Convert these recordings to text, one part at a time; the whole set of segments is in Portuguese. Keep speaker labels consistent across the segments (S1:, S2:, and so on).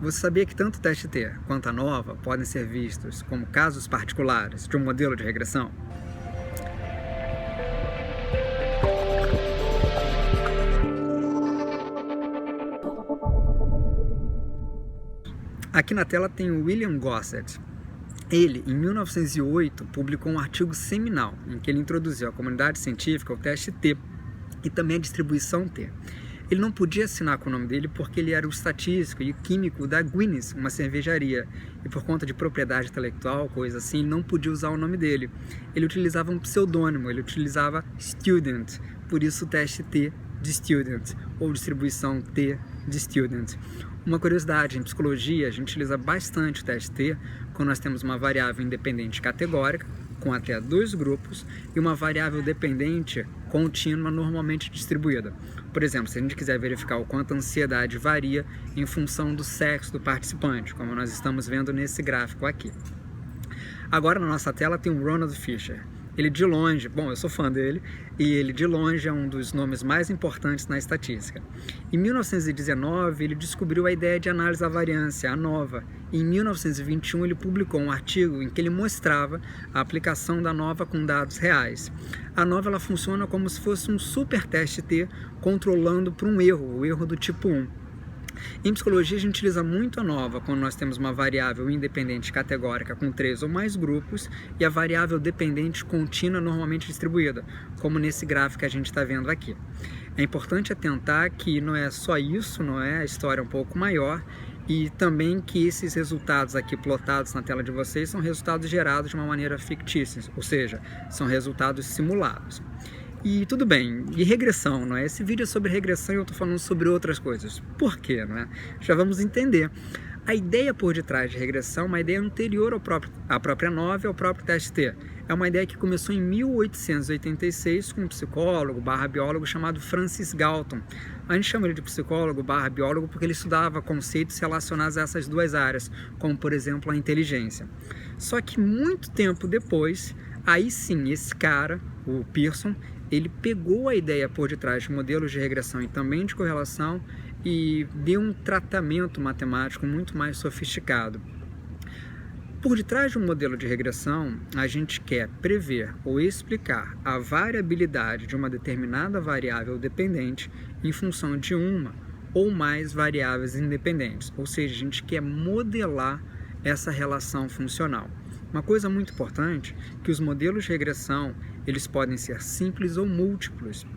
S1: Você sabia que tanto o teste T quanto a nova podem ser vistos como casos particulares de um modelo de regressão? Aqui na tela tem o William Gossett. Ele, em 1908, publicou um artigo seminal em que ele introduziu à comunidade científica o teste T e também a distribuição T. Ele não podia assinar com o nome dele porque ele era o estatístico e o químico da Guinness, uma cervejaria, e por conta de propriedade intelectual, coisa assim, ele não podia usar o nome dele. Ele utilizava um pseudônimo, ele utilizava Student, por isso o teste T de Student, ou distribuição T de Student. Uma curiosidade, em psicologia a gente utiliza bastante o teste T quando nós temos uma variável independente categórica, com até dois grupos, e uma variável dependente contínua normalmente distribuída. Por exemplo, se a gente quiser verificar o quanto a ansiedade varia em função do sexo do participante, como nós estamos vendo nesse gráfico aqui. Agora na nossa tela tem o Ronald Fisher. Ele de longe, bom, eu sou fã dele, e ele de longe é um dos nomes mais importantes na estatística. Em 1919, ele descobriu a ideia de análise da variância, a nova. E em 1921, ele publicou um artigo em que ele mostrava a aplicação da nova com dados reais. A nova ela funciona como se fosse um super teste T controlando para um erro, o erro do tipo 1. Em psicologia, a gente utiliza muito a nova quando nós temos uma variável independente categórica com 3 ou mais grupos e a variável dependente contínua normalmente distribuída, como nesse gráfico que a gente está vendo aqui. É importante atentar que não é só isso, não é? A história é um pouco maior e também que esses resultados aqui plotados na tela de vocês são resultados gerados de uma maneira fictícia, ou seja, são resultados simulados. E tudo bem, e regressão, não é? Esse vídeo é sobre regressão e eu estou falando sobre outras coisas. Por quê, não é? Já vamos entender. A ideia por detrás de regressão é uma ideia anterior à própria nova e ao próprio teste T. É uma ideia que começou em 1886 com um psicólogo biólogo chamado Francis Galton. A gente chama ele de psicólogo biólogo porque ele estudava conceitos relacionados a essas duas áreas, como por exemplo a inteligência. Só que muito tempo depois, aí sim, esse cara, o Pearson, ele pegou a ideia por detrás de modelos de regressão e também de correlação e deu um tratamento matemático muito mais sofisticado. Por detrás de um modelo de regressão, a gente quer prever ou explicar a variabilidade de uma determinada variável dependente em função de uma ou mais variáveis independentes, ou seja, a gente quer modelar essa relação funcional. Uma coisa muito importante é que os modelos de regressão eles podem ser simples ou múltiplos,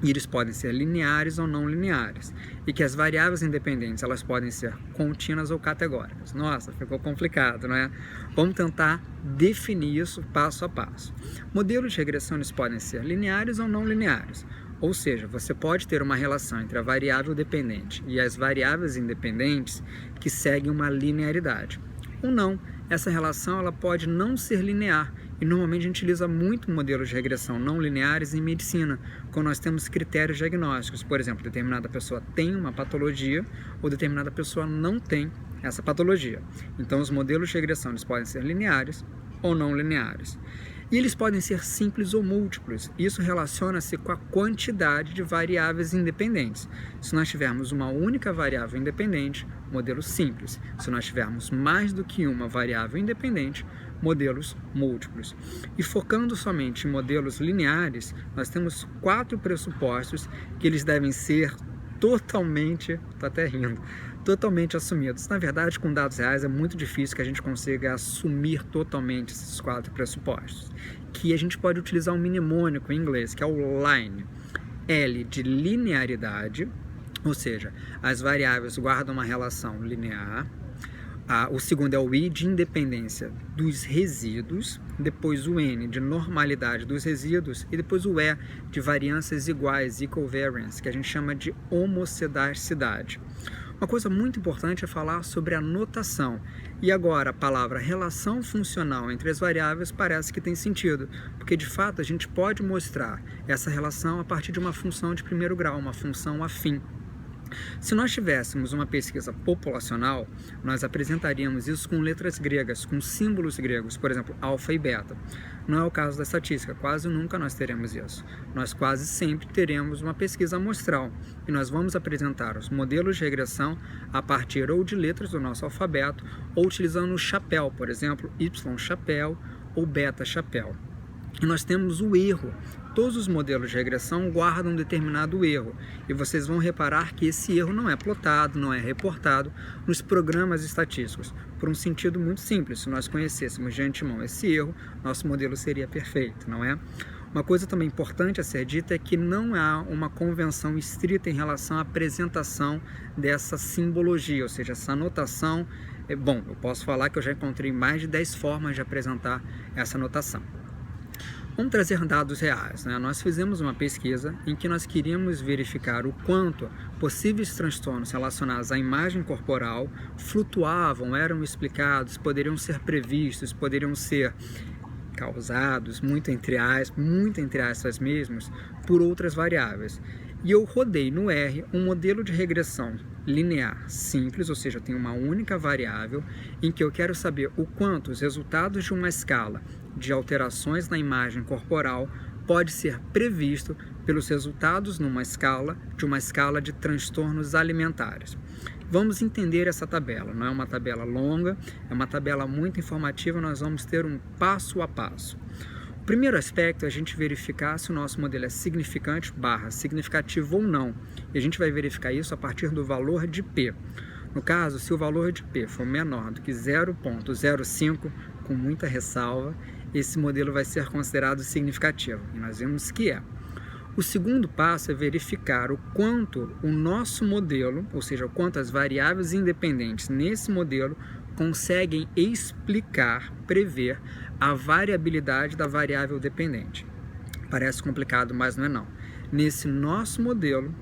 S1: e eles podem ser lineares ou não lineares, e que as variáveis independentes elas podem ser contínuas ou categóricas. Nossa, ficou complicado, não é? Vamos tentar definir isso passo a passo. Modelos de regressão eles podem ser lineares ou não lineares, ou seja, você pode ter uma relação entre a variável dependente e as variáveis independentes que seguem uma linearidade. Ou não, essa relação ela pode não ser linear, e normalmente a gente utiliza muito modelos de regressão não lineares em medicina, quando nós temos critérios diagnósticos. Por exemplo, determinada pessoa tem uma patologia ou determinada pessoa não tem essa patologia. Então, os modelos de regressão eles podem ser lineares ou não lineares. E eles podem ser simples ou múltiplos. Isso relaciona-se com a quantidade de variáveis independentes. Se nós tivermos uma única variável independente, modelo simples. Se nós tivermos mais do que uma variável independente, modelos múltiplos. E focando somente em modelos lineares, nós temos 4 pressupostos que eles devem ser totalmente, estou até rindo, totalmente assumidos. Na verdade, com dados reais é muito difícil que a gente consiga assumir totalmente esses 4 pressupostos. Que a gente pode utilizar um mnemônico em inglês, que é o LINE. L de linearidade, ou seja, as variáveis guardam uma relação linear. O segundo é o I de independência dos resíduos, depois o N de normalidade dos resíduos e depois o E de variâncias iguais, equal variance, que a gente chama de homocedasticidade. Uma coisa muito importante é falar sobre a notação. E agora a palavra relação funcional entre as variáveis parece que tem sentido, porque de fato a gente pode mostrar essa relação a partir de uma função de primeiro grau, uma função afim. Se nós tivéssemos uma pesquisa populacional, nós apresentaríamos isso com letras gregas, com símbolos gregos, por exemplo, alfa e beta. Não é o caso da estatística, quase nunca nós teremos isso. Nós quase sempre teremos uma pesquisa amostral e nós vamos apresentar os modelos de regressão a partir ou de letras do nosso alfabeto ou utilizando o chapéu, por exemplo, Y chapéu ou beta chapéu. E nós temos o erro. Todos os modelos de regressão guardam um determinado erro e vocês vão reparar que esse erro não é plotado, não é reportado nos programas estatísticos, por um sentido muito simples. Se nós conhecêssemos de antemão esse erro, nosso modelo seria perfeito, não é? Uma coisa também importante a ser dita é que não há uma convenção estrita em relação à apresentação dessa simbologia, ou seja, essa notação. Bom, eu posso falar que eu já encontrei mais de 10 formas de apresentar essa notação. Vamos trazer dados reais, né? Nós fizemos uma pesquisa em que nós queríamos verificar o quanto possíveis transtornos relacionados à imagem corporal flutuavam, eram explicados, poderiam ser previstos, poderiam ser causados, muito entre aspas mesmos, por outras variáveis. E eu rodei no R um modelo de regressão linear simples, ou seja, eu tenho uma única variável em que eu quero saber o quanto os resultados de uma escala de alterações na imagem corporal pode ser previsto pelos resultados de uma escala de transtornos alimentares. Vamos entender essa tabela, não é uma tabela longa, é uma tabela muito informativa, nós vamos ter um passo a passo. O primeiro aspecto é a gente verificar se o nosso modelo é significante / significativo ou não. E a gente vai verificar isso a partir do valor de P. No caso, se o valor de P for menor do que 0,05, com muita ressalva, esse modelo vai ser considerado significativo. E nós vemos que é. O segundo passo é verificar o quanto o nosso modelo, ou seja, o quanto as variáveis independentes nesse modelo conseguem explicar, prever a variabilidade da variável dependente. Parece complicado, mas não é não. Nesse nosso modelo,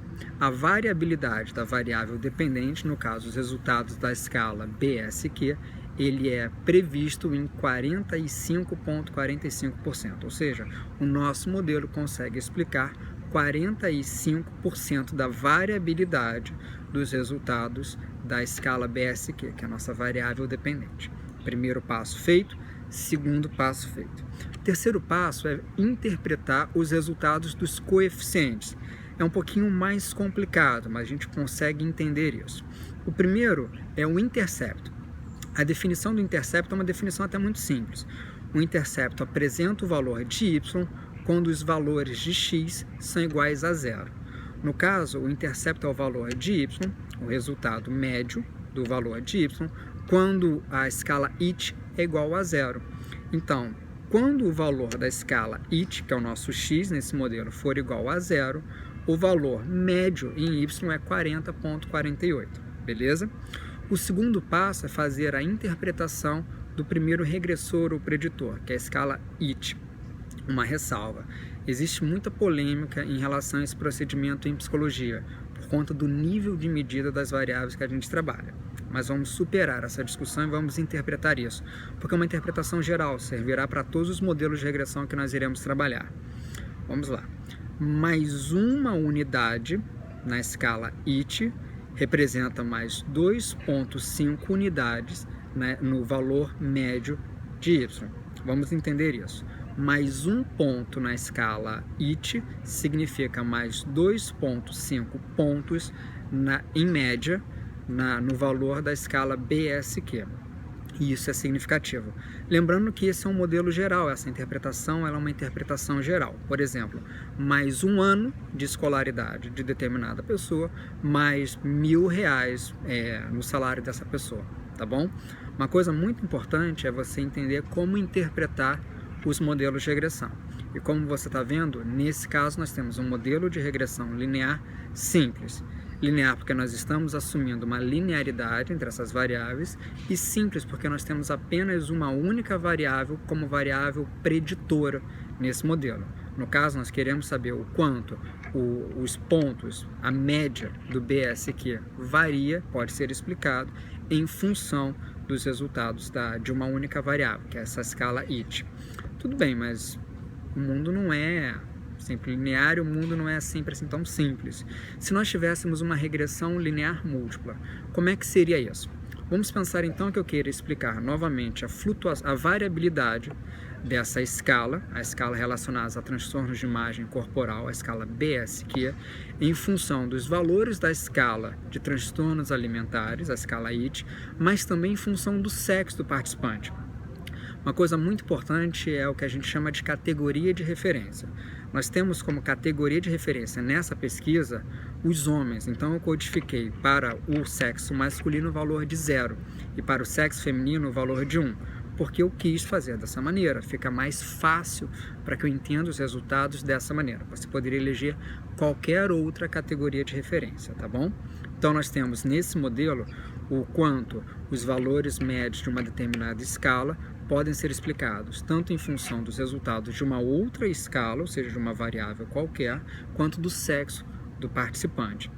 S1: a variabilidade da variável dependente, no caso os resultados da escala BSQ, ele é previsto em 45,45%, ou seja, o nosso modelo consegue explicar 45% da variabilidade dos resultados da escala BSQ, que é a nossa variável dependente. Primeiro passo feito, segundo passo feito. Terceiro passo é interpretar os resultados dos coeficientes. É um pouquinho mais complicado, mas a gente consegue entender isso. O primeiro é o intercepto. A definição do intercepto é uma definição até muito simples. O intercepto apresenta o valor de y quando os valores de x são iguais a zero. No caso, o intercepto é o valor de y, o resultado médio do valor de y, quando a escala it é igual a zero. Então, quando o valor da escala it, que é o nosso x nesse modelo, for igual a zero, o valor médio em y é 40,48, beleza? O segundo passo é fazer a interpretação do primeiro regressor ou preditor, que é a escala it. Uma ressalva: existe muita polêmica em relação a esse procedimento em psicologia, por conta do nível de medida das variáveis que a gente trabalha. Mas vamos superar essa discussão e vamos interpretar isso, porque é uma interpretação geral, servirá para todos os modelos de regressão que nós iremos trabalhar. Vamos lá. Mais uma unidade na escala it representa mais 2,5 unidades, né, no valor médio de y. Vamos entender isso. Mais um ponto na escala it significa mais 2,5 pontos em média no valor da escala BSQ. E isso é significativo. Lembrando que esse é um modelo geral, essa interpretação ela é uma interpretação geral. Por exemplo, mais um ano de escolaridade de determinada pessoa, mais R$1.000 no salário dessa pessoa, tá bom? Uma coisa muito importante é você entender como interpretar os modelos de regressão. E como você está vendo, nesse caso nós temos um modelo de regressão linear simples. Linear porque nós estamos assumindo uma linearidade entre essas variáveis, e simples porque nós temos apenas uma única variável como variável preditora nesse modelo. No caso, nós queremos saber o quanto os pontos, a média do BSQ varia, pode ser explicado em função dos resultados de uma única variável, que é essa escala it. Tudo bem, mas o mundo não é sempre linear e o mundo não é sempre assim tão simples. Se nós tivéssemos uma regressão linear múltipla, como é que seria isso? Vamos pensar então que eu queira explicar novamente a variabilidade dessa escala, a escala relacionada a transtornos de imagem corporal, a escala BSQ, em função dos valores da escala de transtornos alimentares, a escala IT, mas também em função do sexo do participante. Uma coisa muito importante é o que a gente chama de categoria de referência. Nós temos como categoria de referência nessa pesquisa os homens, então eu codifiquei para o sexo masculino o valor de 0 e para o sexo feminino o valor de 1, porque eu quis fazer dessa maneira, fica mais fácil para que eu entenda os resultados dessa maneira. Você poderia eleger qualquer outra categoria de referência, tá bom? Então nós temos nesse modelo o quanto os valores médios de uma determinada escala podem ser explicados tanto em função dos resultados de uma outra escala, ou seja, de uma variável qualquer, quanto do sexo do participante.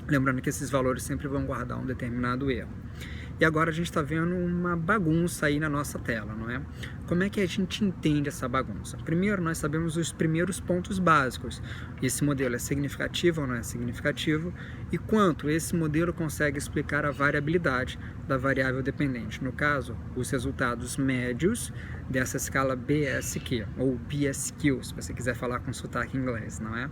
S1: Lembrando que esses valores sempre vão guardar um determinado erro. E agora a gente está vendo uma bagunça aí na nossa tela, não é? Como é que a gente entende essa bagunça? Primeiro, nós sabemos os primeiros pontos básicos. Esse modelo é significativo ou não é significativo? E quanto esse modelo consegue explicar a variabilidade da variável dependente. No caso, os resultados médios dessa escala BSQ, ou BSQ, se você quiser falar com sotaque em inglês, não é?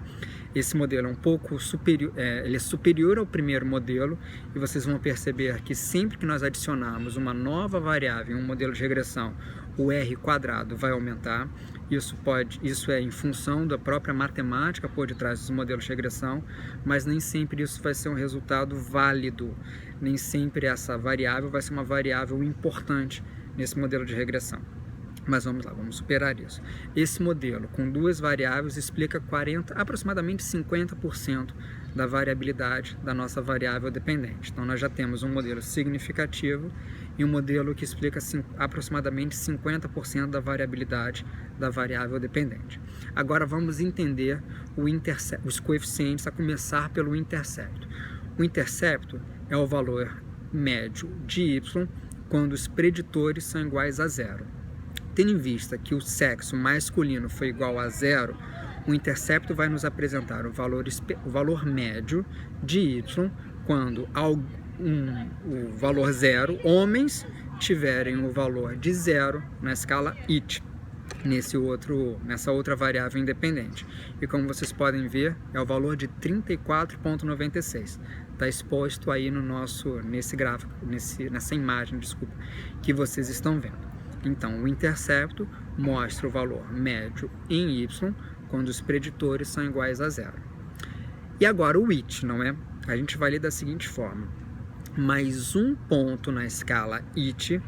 S1: Esse modelo é um pouco superior, ele é superior ao primeiro modelo, e vocês vão perceber que sempre que nós adicionarmos uma nova variável em um modelo de regressão, o R quadrado vai aumentar. Isso é em função da própria matemática por detrás dos modelos de regressão, mas nem sempre isso vai ser um resultado válido, nem sempre essa variável vai ser uma variável importante nesse modelo de regressão. Mas vamos lá, vamos superar isso. Esse modelo com duas variáveis explica aproximadamente 50% da variabilidade da nossa variável dependente. Então nós já temos um modelo significativo e um modelo que explica aproximadamente 50% da variabilidade da variável dependente. Agora vamos entender os coeficientes, a começar pelo intercepto. O intercepto é o valor médio de y quando os preditores são iguais a 0. Tendo em vista que o sexo masculino foi igual a 0, o intercepto vai nos apresentar o valor médio de y quando o valor 0, homens tiverem o valor de 0 na escala IT, nessa outra variável independente. E como vocês podem ver, é o valor de 34,96. Está exposto aí nesse gráfico, nessa imagem, desculpa, que vocês estão vendo. Então, o intercepto mostra o valor médio em y quando os preditores são iguais a 0. E agora o IT, não é? A gente vai ler da seguinte forma: mais um ponto na escala IT,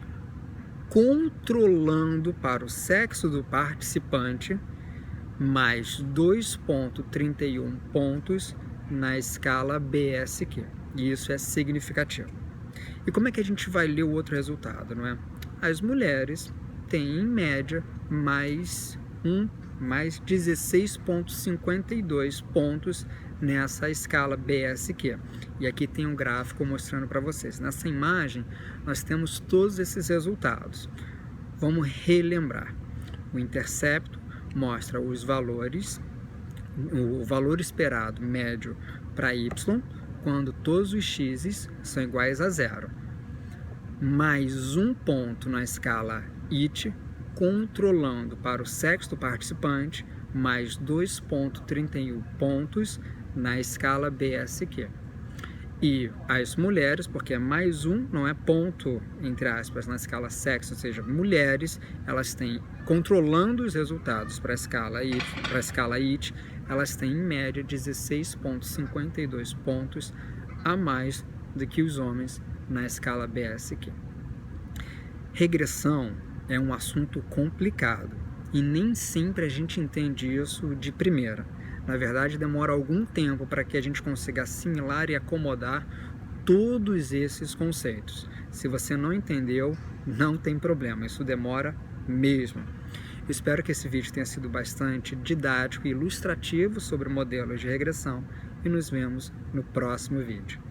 S1: controlando para o sexo do participante, mais 2,31 pontos na escala BSQ. E isso é significativo. E como é que a gente vai ler o outro resultado, não é? As mulheres têm, em média, mais 16,52 pontos nessa escala BSQ. E aqui tem um gráfico mostrando para vocês. Nessa imagem, nós temos todos esses resultados. Vamos relembrar. O intercepto mostra os valores, o valor esperado médio para y, quando todos os x são iguais a 0. Mais um ponto na escala IT, controlando para o sexo do participante, mais 2,31 pontos na escala BSQ. E as mulheres, porque é mais um, não é ponto, entre aspas, na escala sexo, ou seja, mulheres, elas têm, controlando os resultados para a escala IT, elas têm em média 16,52 pontos a mais do que os homens na escala BSQ. Regressão é um assunto complicado e nem sempre a gente entende isso de primeira. Na verdade, demora algum tempo para que a gente consiga assimilar e acomodar todos esses conceitos. Se você não entendeu, não tem problema, isso demora mesmo. Espero que esse vídeo tenha sido bastante didático e ilustrativo sobre modelos de regressão e nos vemos no próximo vídeo.